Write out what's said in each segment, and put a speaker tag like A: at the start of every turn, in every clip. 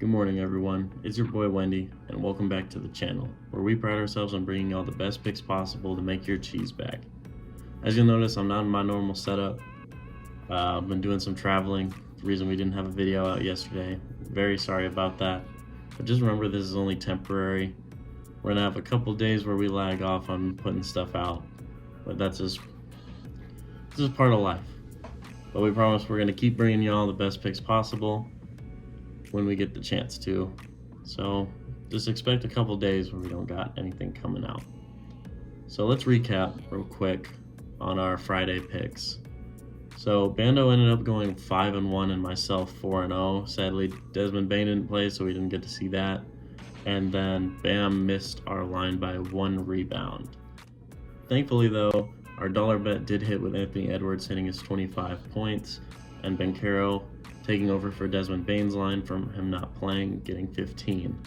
A: Good morning, everyone. It's your boy Wendy, and welcome back to the channel, where we pride ourselves on bringing y'all the best picks possible to make your cheese bag. As you'll notice, I'm not in my normal setup. I've been doing some traveling, the reason we didn't have a video out yesterday. Very sorry about that, but just remember this is only temporary. We're gonna have a couple days where we lag off on putting stuff out, but this is part of life. But we promise we're gonna keep bringing y'all the best picks possible when we get the chance to. So just expect a couple days where we don't got anything coming out. So let's recap real quick on our Friday picks. So Bando ended up going 5-1 and myself 4-0. Sadly, Desmond Bain didn't play, so we didn't get to see that. And then Bam missed our line by 1 rebound. Thankfully though, our dollar bet did hit with Anthony Edwards hitting his 25 points and Banchero taking over for Desmond Bain's line from him not playing, getting 15.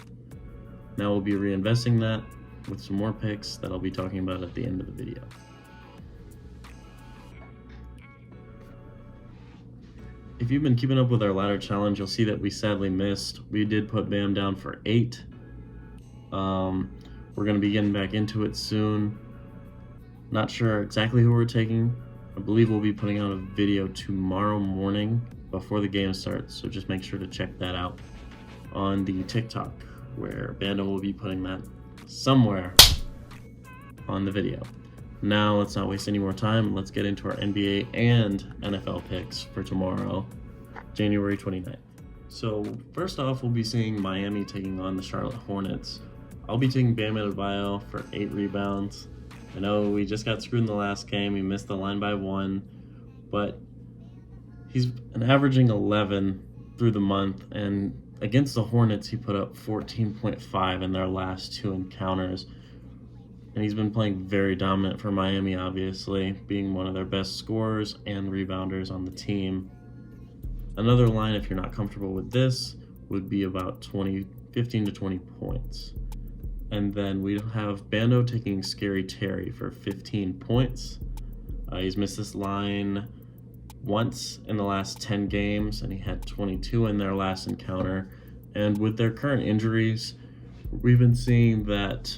A: Now we'll be reinvesting that with some more picks that I'll be talking about at the end of the video. If you've been keeping up with our ladder challenge, you'll see that we sadly missed. We did put Bam down for 8. We're going to be getting back into it soon. Not sure exactly who we're taking. I believe we'll be putting out a video tomorrow morning before the game starts, so just make sure to check that out on the TikTok, where Bando will be putting that somewhere on the video. Now let's not waste any more time. Let's get into our NBA and NFL picks for tomorrow, January 29th. So first off, we'll be seeing Miami taking on the Charlotte Hornets. I'll be taking Bam Adebayo for 8 rebounds. I know we just got screwed in the last game. We missed the line by 1, but he's been averaging 11 through the month, and against the Hornets, he put up 14.5 in their last 2 encounters. And he's been playing very dominant for Miami, obviously, being one of their best scorers and rebounders on the team. Another line, if you're not comfortable with this, would be about 15 to 20 points. And then we have Bando taking Scary Terry for 15 points. He's missed this line once in the last 10 games, and he had 22 in their last encounter. And with their current injuries, we've been seeing that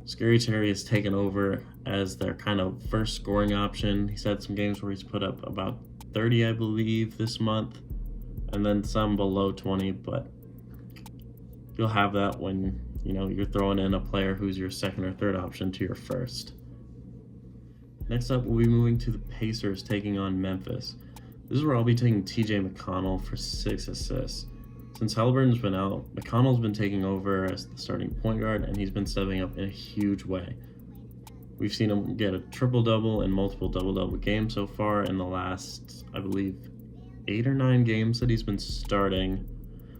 A: Scary Terry has taken over as their kind of first scoring option. He's had some games where he's put up about 30, I believe, this month, and then some below 20, but you'll have that when you're throwing in a player who's your second or third option to your first. Next up, we'll be moving to the Pacers taking on Memphis. This is where I'll be taking TJ McConnell for 6 assists. Since Halliburton's been out, McConnell's been taking over as the starting point guard, and he's been stepping up in a huge way. We've seen him get a triple-double and multiple double-double games so far in the last, I believe, 8 or 9 games that he's been starting.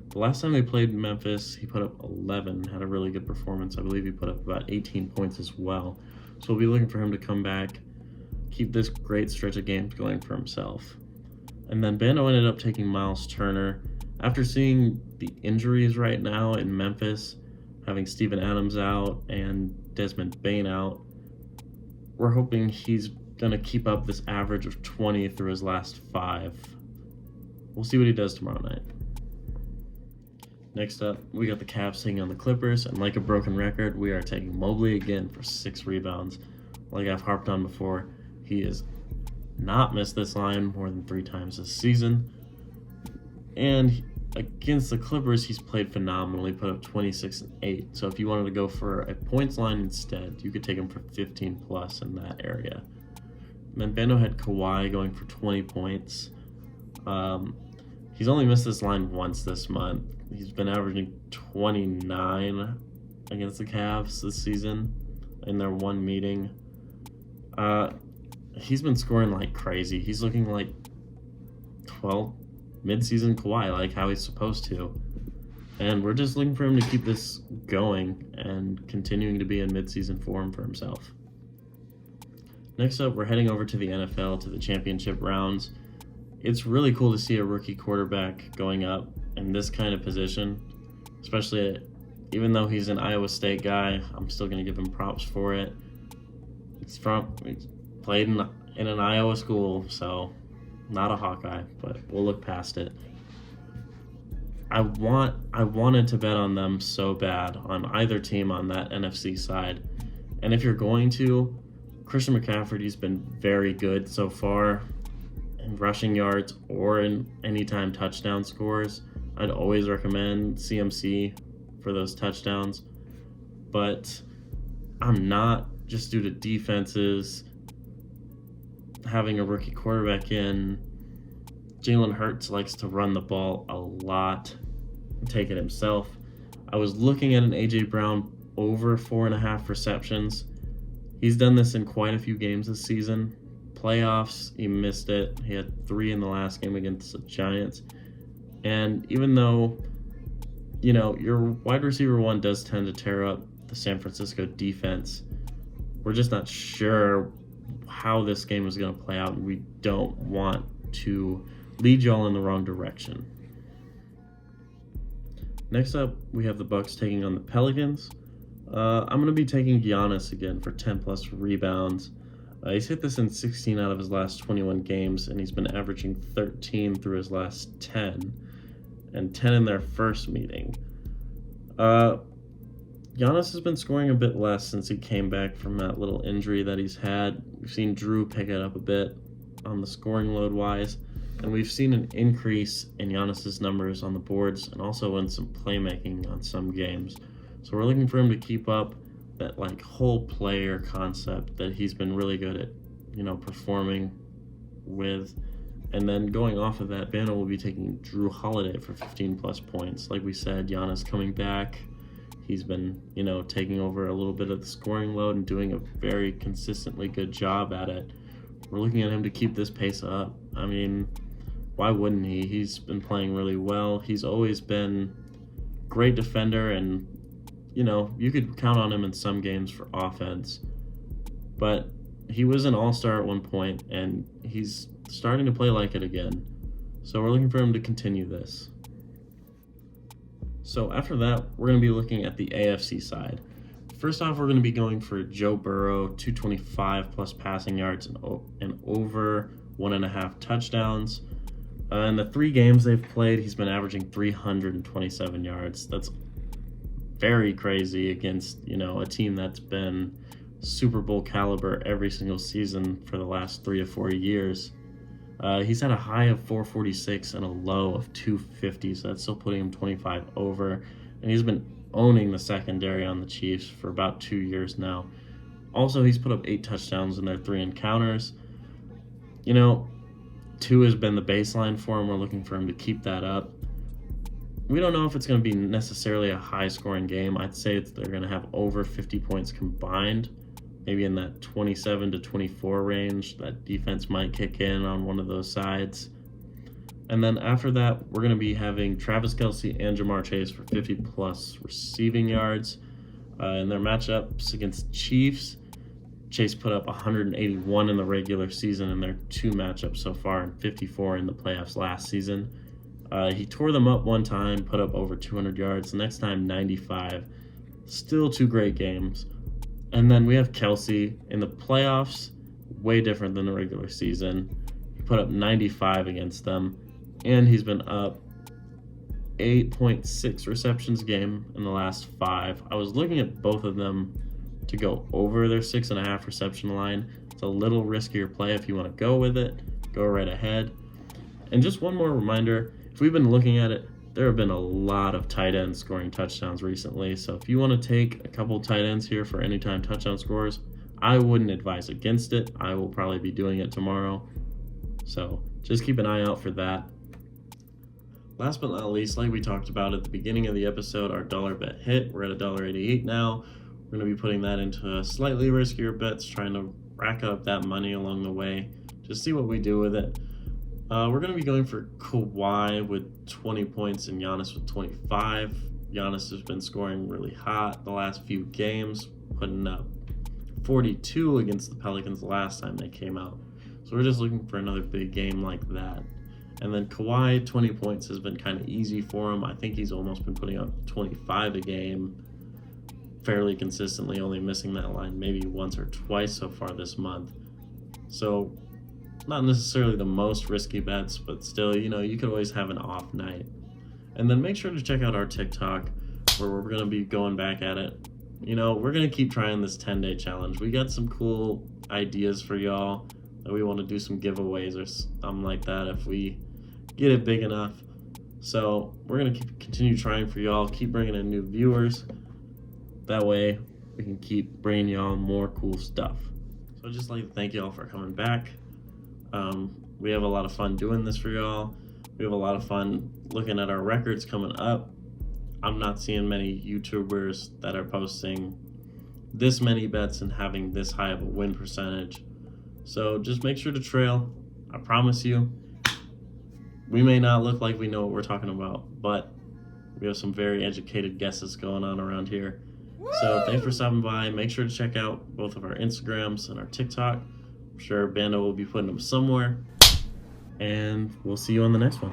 A: The last time they played Memphis, he put up 11, had a really good performance. I believe he put up about 18 points as well. So we'll be looking for him to come back, keep this great stretch of games going for himself. And then Bando ended up taking Miles Turner. After seeing the injuries right now in Memphis, having Steven Adams out and Desmond Bain out, we're hoping he's going to keep up this average of 20 through his last 5. We'll see what he does tomorrow night. Next up, we got the Cavs taking on the Clippers, and like a broken record, we are taking Mobley again for 6 rebounds. Like I've harped on before, he has not missed this line more than 3 times this season. And against the Clippers, he's played phenomenally, put up 26 and 8. So if you wanted to go for a points line instead, you could take him for 15 plus in that area. And then Bando had Kawhi going for 20 points. He's only missed this line once this month. He's been averaging 29 against the Cavs this season in their one meeting. He's been scoring like crazy. He's looking like mid-season Kawhi, like how he's supposed to. And we're just looking for him to keep this going and continuing to be in mid-season form for himself. Next up, we're heading over to the NFL, to the championship rounds. It's really cool to see a rookie quarterback going up in this kind of position, especially even though he's an Iowa State guy. I'm still going to give him props for it. He's played in an Iowa school, so not a Hawkeye, but we'll look past it. I wanted to bet on them so bad on either team on that NFC side. And if you're going to, Christian McCaffrey's been very good so far in rushing yards or in anytime touchdown scores. I'd always recommend CMC for those touchdowns. But I'm not, just due to defenses, having a rookie quarterback in. Jalen Hurts likes to run the ball a lot and take it himself. I was looking at an A.J. Brown over 4.5 receptions. He's done this in quite a few games this season. Playoffs, he missed it. He had 3 in the last game against the Giants. And even though, your wide receiver 1 does tend to tear up the San Francisco defense, we're just not sure how this game is going to play out, and we don't want to lead y'all in the wrong direction. Next up, we have the Bucks taking on the Pelicans. I'm going to be taking Giannis again for 10 plus rebounds. He's hit this in 16 out of his last 21 games, and he's been averaging 13 through his last 10, and 10 in their first meeting. Giannis has been scoring a bit less since he came back from that little injury that he's had. We've seen Drew pick it up a bit on the scoring load-wise, and we've seen an increase in Giannis's numbers on the boards and also in some playmaking on some games. So we're looking for him to keep up that whole player concept that he's been really good at, performing with. And then going off of that, Banner will be taking Drew Holiday for 15 plus points. Like we said, Giannis coming back. He's been, taking over a little bit of the scoring load and doing a very consistently good job at it. We're looking at him to keep this pace up. I mean, why wouldn't he? He's been playing really well. He's always been a great defender, and, you could count on him in some games for offense. But he was an all-star at one point, and he's starting to play like it again. So we're looking for him to continue this. So after that, we're going to be looking at the AFC side. First off, we're going to be going for Joe Burrow, 225 plus passing yards and over 1.5 touchdowns. In the 3 games they've played, he's been averaging 327 yards. That's very crazy against, a team that's been Super Bowl caliber every single season for the last 3 or 4 years. He's had a high of 446 and a low of 250, so that's still putting him 25 over. And he's been owning the secondary on the Chiefs for about 2 years now. Also, he's put up 8 touchdowns in their 3 encounters. 2 has been the baseline for him. We're looking for him to keep that up. We don't know if it's going to be necessarily a high-scoring game. I'd say they're going to have over 50 points combined, maybe in that 27 to 24 range. That defense might kick in on one of those sides. And then after that, we're going to be having Travis Kelce and Jamar Chase for 50-plus receiving yards. In their matchups against Chiefs, Chase put up 181 in the regular season in their 2 matchups so far and 54 in the playoffs last season. He tore them up one time, put up over 200 yards. The next time, 95. Still 2 great games. And then we have Kelce in the playoffs, way different than the regular season. He put up 95 against them, and he's been up 8.6 receptions a game in the last 5. I was looking at both of them to go over their 6.5 reception line. It's a little riskier play. If you want to go with it, go right ahead. And just one more reminder, if we've been looking at it, there have been a lot of tight ends scoring touchdowns recently. So if you want to take a couple tight ends here for anytime touchdown scores, I wouldn't advise against it. I will probably be doing it tomorrow. So just keep an eye out for that. Last but not least, like we talked about at the beginning of the episode, our dollar bet hit. We're at $1.88 now. We're going to be putting that into slightly riskier bets, trying to rack up that money along the way. Just see what we do with it. We're going to be going for Kawhi with 20 points and Giannis with 25. Giannis has been scoring really hot the last few games, putting up 42 against the Pelicans the last time they came out. So we're just looking for another big game like that. And then Kawhi, 20 points has been kind of easy for him. I think he's almost been putting up 25 a game fairly consistently, only missing that line maybe once or twice so far this month. So not necessarily the most risky bets, but still, you could always have an off night. And then make sure to check out our TikTok, where we're going to be going back at it. You know, we're going to keep trying this 10-day challenge. We got some cool ideas for y'all that we want to do some giveaways or something like that if we get it big enough. So we're going to continue trying for y'all, keep bringing in new viewers. That way we can keep bringing y'all more cool stuff. So I'd just like to thank y'all for coming back. We have a lot of fun doing this for y'all. We have a lot of fun looking at our records coming up. I'm not seeing many YouTubers that are posting this many bets and having this high of a win percentage. So just make sure to trail. I promise you, we may not look like we know what we're talking about, but we have some very educated guesses going on around here. Woo! So thanks for stopping by. Make sure to check out both of our Instagrams and our TikTok. I'm sure Bando will be putting them somewhere. And we'll see you on the next one.